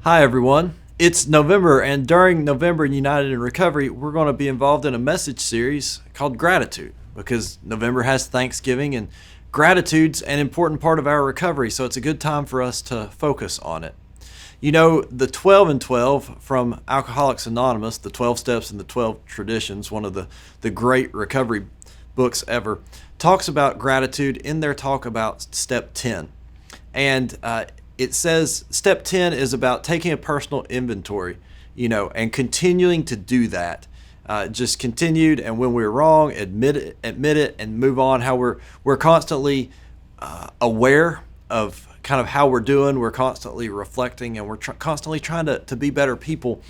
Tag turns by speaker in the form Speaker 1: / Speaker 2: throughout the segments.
Speaker 1: Hi, everyone. It's November, and during November in United in Recovery, we're going to be involved in a message series called Gratitude because November has Thanksgiving, and gratitude's an important part of our recovery, so it's a good time for us to focus on it. You know, the 12 and 12 from Alcoholics Anonymous, the 12 Steps and the 12 Traditions, one of the great recovery books ever, talks about gratitude in their talk about step 10. And it says step 10 is about taking a personal inventory, and continuing to do that. Just continued, and when we're wrong, admit it, and move on. How we're constantly aware of kind of how we're doing. We're constantly reflecting, and we're constantly trying to be better people.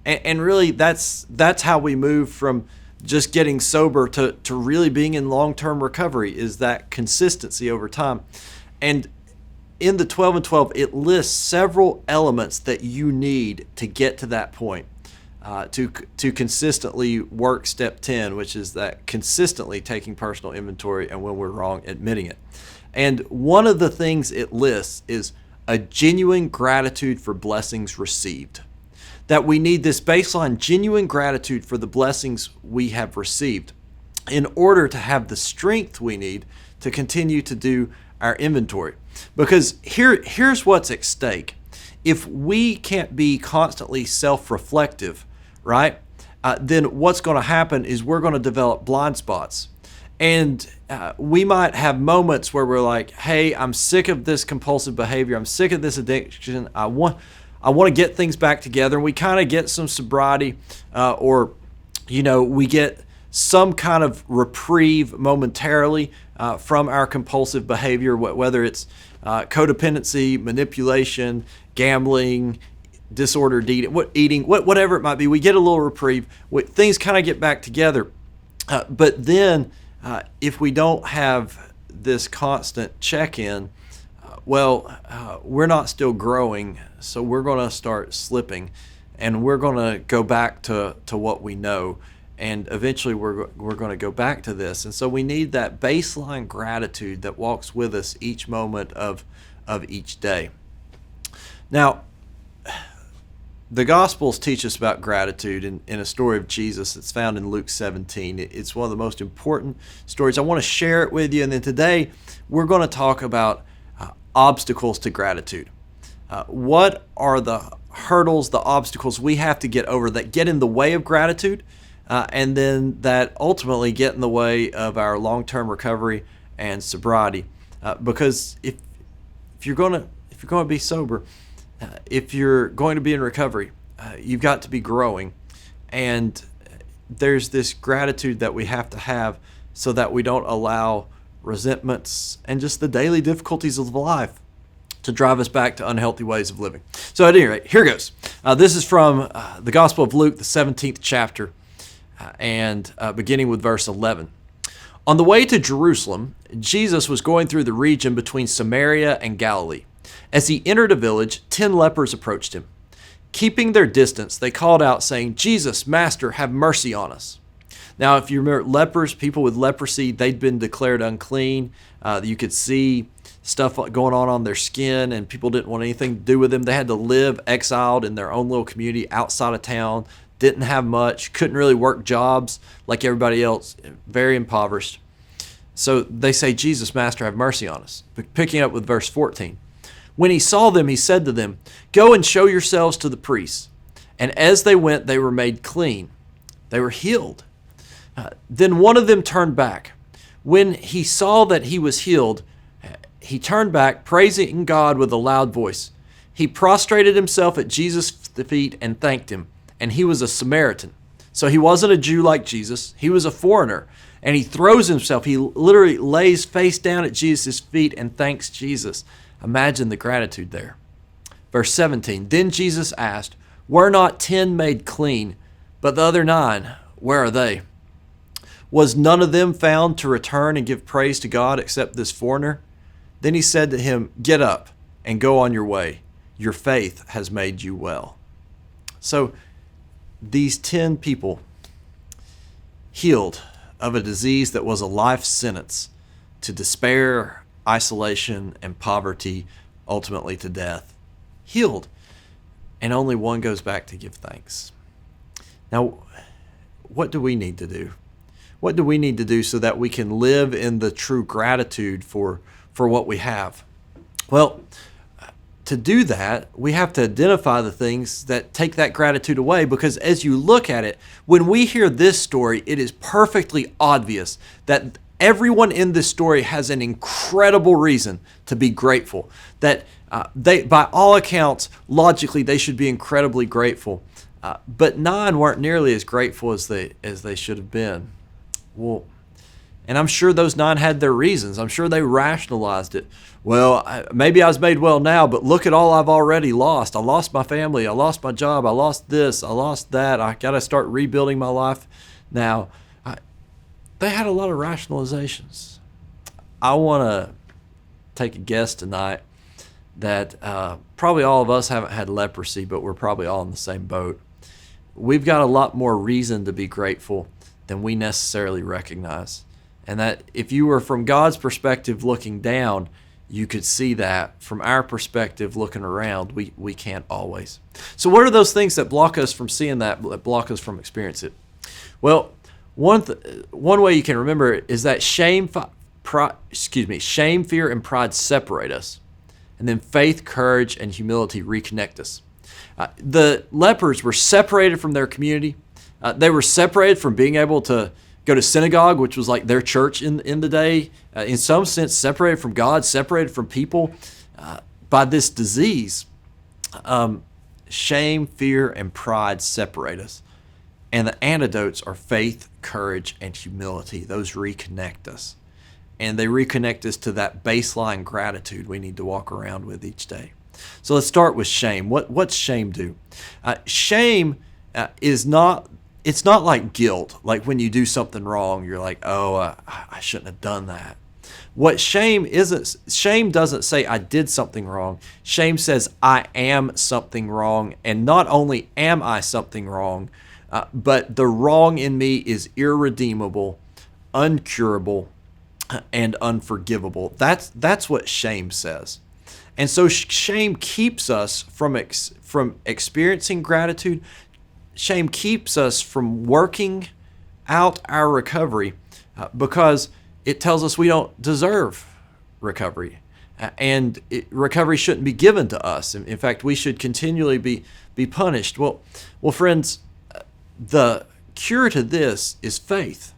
Speaker 1: And really, that's how we move from just getting sober to really being in long-term recovery, is that consistency over time. And in the 12 and 12, it lists several elements that you need to get to that point, to consistently work step 10, which is that consistently taking personal inventory, and when we're wrong, admitting it. And one of the things it lists is a genuine gratitude for blessings received. That we need this baseline genuine gratitude for the blessings we have received in order to have the strength we need to continue to do our inventory. Because here's what's at stake. If we can't be constantly self-reflective, right, then what's going to happen is we're going to develop blind spots. And we might have moments where we're like, hey, I'm sick of this compulsive behavior. I'm sick of this addiction. I want to get things back together. And we kind of get some sobriety, or we get some kind of reprieve momentarily from our compulsive behavior, whether it's codependency, manipulation, gambling, disordered eating, whatever it might be. We get a little reprieve. Things kind of get back together. But then if we don't have this constant check-in, we're not still growing, so we're going to start slipping, and we're going to go back to what we know. And eventually we're going to go back to this. And so we need that baseline gratitude that walks with us each moment of each day. Now, the Gospels teach us about gratitude in a story of Jesus that's found in Luke 17. It's one of the most important stories. I want to share it with you. And then today we're going to talk about obstacles to gratitude. What are the hurdles, the obstacles we have to get over that get in the way of gratitude? And then that ultimately get in the way of our long-term recovery and sobriety. Because if you're going to be sober, if you're going to be in recovery, you've got to be growing. And there's this gratitude that we have to have so that we don't allow resentments and just the daily difficulties of life to drive us back to unhealthy ways of living. So at any rate, here goes. This is from the Gospel of Luke, the 17th chapter. And beginning with verse 11. On the way to Jerusalem, Jesus was going through the region between Samaria and Galilee. As he entered a village, 10 lepers approached him. Keeping their distance, they called out, saying, "Jesus, Master, have mercy on us." Now, if you remember, lepers, people with leprosy, they'd been declared unclean. You could see stuff going on their skin, and people didn't want anything to do with them. They had to live exiled in their own little community outside of town. Didn't have much, couldn't really work jobs like everybody else, very impoverished. So they say, "Jesus, Master, have mercy on us." Picking up with verse 14. When he saw them, he said to them, "Go and show yourselves to the priests." And as they went, they were made clean. They were healed. Then one of them turned back. When he saw that he was healed, he turned back, praising God with a loud voice. He prostrated himself at Jesus' feet and thanked him. And he was a Samaritan. So he wasn't a Jew like Jesus. He was a foreigner. And he throws himself. He literally lays face down at Jesus' feet and thanks Jesus. Imagine the gratitude there. Verse 17. Then Jesus asked, "Were not 10 made clean? But the other 9, where are they? Was none of them found to return and give praise to God except this foreigner?" Then he said to him, "Get up and go on your way. Your faith has made you well." So these 10 people healed of a disease that was a life sentence to despair, isolation, and poverty, ultimately to death. Healed. and only one goes back to give thanks. Now, what do we need to do? What do we need to do so that we can live in the true gratitude for what we have? Well, to do that, we have to identify the things that take that gratitude away, because as you look at it, when we hear this story, it is perfectly obvious that everyone in this story has an incredible reason to be grateful. That they, by all accounts, logically, they should be incredibly grateful. But 9 weren't nearly as grateful as they should have been. Well, and I'm sure those 9 had their reasons. I'm sure they rationalized it. Well, maybe I was made well now, but look at all I've already lost. I lost my family. I lost my job. I lost this. I lost that. I got to start rebuilding my life now. They had a lot of rationalizations. I want to take a guess tonight that probably all of us haven't had leprosy, but we're probably all in the same boat. We've got a lot more reason to be grateful than we necessarily recognize. And that if you were from God's perspective looking down, you could see that. From our perspective looking around, we can't always. So what are those things that block us from seeing that block us from experiencing it? Well, one way you can remember it is that shame, fear, and pride separate us. And then faith, courage, and humility reconnect us. The lepers were separated from their community. They were separated from being able to go to synagogue, which was like their church in the day. In some sense, separated from God, separated from people by this disease. Shame, fear, and pride separate us. And the antidotes are faith, courage, and humility. Those reconnect us. And they reconnect us to that baseline gratitude we need to walk around with each day. So let's start with shame. What's shame do? Shame is not, it's not like guilt. Like when you do something wrong, you're like, oh, I shouldn't have done that. What shame isn't, shame doesn't say I did something wrong. Shame says I am something wrong. And not only am I something wrong, but the wrong in me is irredeemable, uncurable, and unforgivable. That's what shame says. And so shame keeps us from experiencing gratitude. Shame keeps us from working out our recovery because it tells us we don't deserve recovery. And recovery shouldn't be given to us. In fact, we should continually be punished. Well, friends, the cure to this is faith.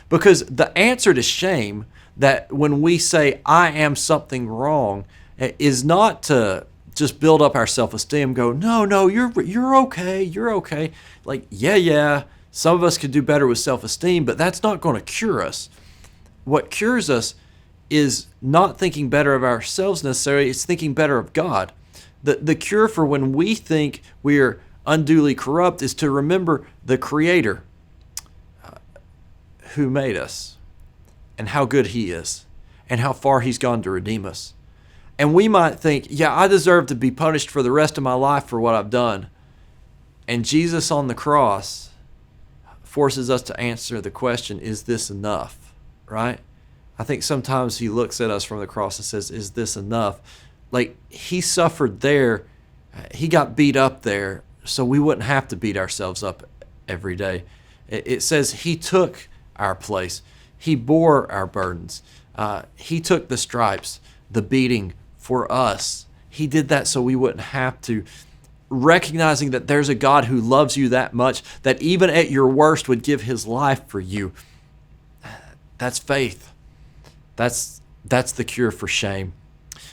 Speaker 1: Because the answer to shame, that when we say, I am something wrong, is not to just build up our self-esteem, go, no, you're okay, you're okay. Like, yeah, some of us could do better with self-esteem, but that's not going to cure us. What cures us is not thinking better of ourselves necessarily, it's thinking better of God. The cure for when we think we're unduly corrupt is to remember the Creator who made us and how good He is and how far He's gone to redeem us. And we might think, yeah, I deserve to be punished for the rest of my life for what I've done. And Jesus on the cross forces us to answer the question, is this enough? Right? I think sometimes He looks at us from the cross and says, is this enough? Like, He suffered there. He got beat up there so we wouldn't have to beat ourselves up every day. It says He took our place. He bore our burdens. He took the stripes, the beating for us. He did that so we wouldn't have to. Recognizing that there's a God who loves you that much, that even at your worst would give His life for you. That's faith. That's the cure for shame.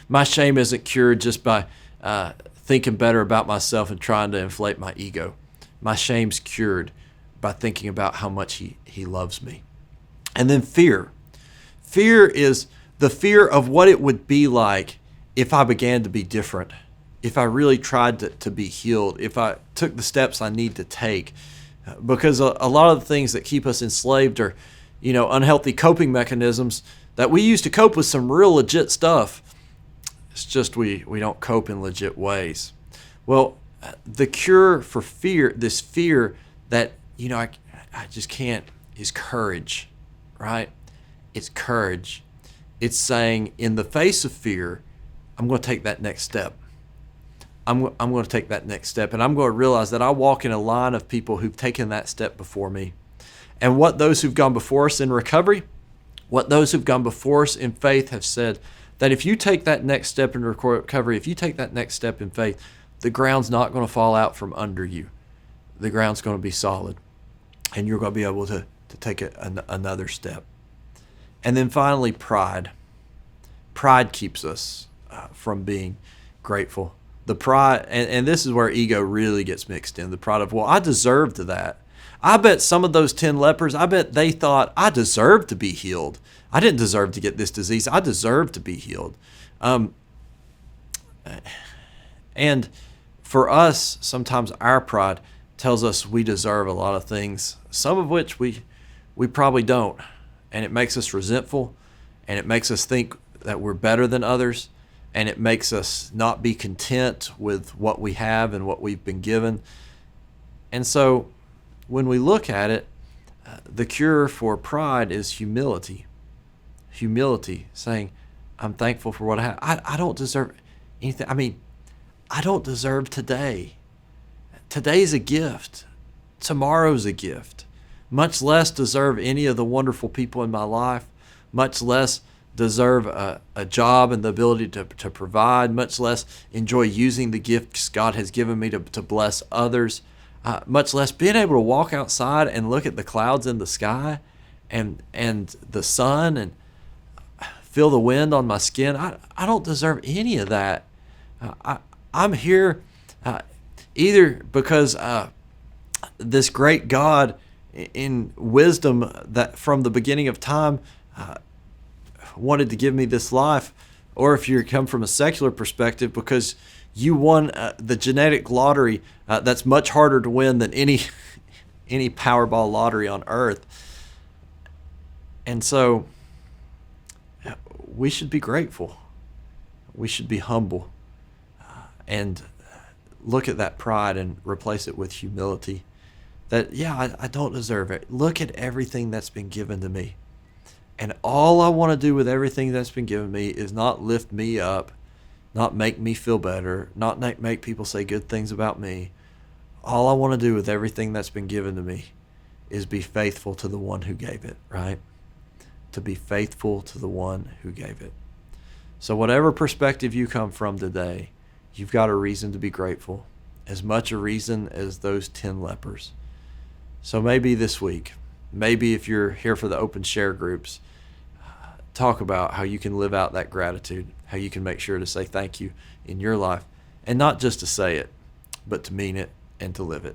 Speaker 1: My shame isn't cured just by thinking better about myself and trying to inflate my ego. My shame's cured by thinking about how much He loves me. And then fear. Fear is the fear of what it would be like if I began to be different, if I really tried to be healed, if I took the steps I need to take. Because a lot of the things that keep us enslaved are, unhealthy coping mechanisms that we use to cope with some real legit stuff. It's just we don't cope in legit ways. Well, the cure for fear, this fear that, I just can't, is courage, right? It's courage. It's saying, in the face of fear, I'm going to take that next step. I'm going to take that next step, and I'm going to realize that I walk in a line of people who've taken that step before me. And what those who've gone before us in recovery, what those who've gone before us in faith have said, that if you take that next step in recovery, if you take that next step in faith, the ground's not going to fall out from under you. The ground's going to be solid, and you're going to be able to take another step. And then finally, pride. Pride keeps us from being grateful. The pride, and this is where ego really gets mixed in. The pride of, well, I deserved that. I bet some of those 10 lepers, I bet they thought, I deserved to be healed. I didn't deserve to get this disease. I deserve to be healed. And for us, sometimes our pride tells us we deserve a lot of things, some of which we probably don't. And it makes us resentful, and it makes us think that we're better than others, and it makes us not be content with what we have and what we've been given. And so when we look at it, the cure for pride is humility. Humility, saying, I'm thankful for what I have. I don't deserve anything. I mean, I don't deserve today. Today's a gift. Tomorrow's a gift. Much less deserve any of the wonderful people in my life. Much less deserve a job and the ability to provide. Much less enjoy using the gifts God has given me to bless others. Much less being able to walk outside and look at the clouds in the sky and the sun and feel the wind on my skin. I don't deserve any of that. I'm here either because this great God in wisdom that from the beginning of time wanted to give me this life, or if you come from a secular perspective because you won the genetic lottery that's much harder to win than any Powerball lottery on earth. And so we should be grateful. We should be humble and look at that pride and replace it with humility. That, yeah, I don't deserve it. Look at everything that's been given to me. And all I want to do with everything that's been given me is not lift me up, not make me feel better, not make people say good things about me. All I want to do with everything that's been given to me is be faithful to the one who gave it, right? To be faithful to the one who gave it. So whatever perspective you come from today, you've got a reason to be grateful, as much a reason as those 10 lepers. So maybe this week, maybe if you're here for the open share groups, talk about how you can live out that gratitude, how you can make sure to say thank you in your life, and not just to say it, but to mean it and to live it.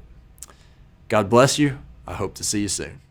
Speaker 1: God bless you. I hope to see you soon.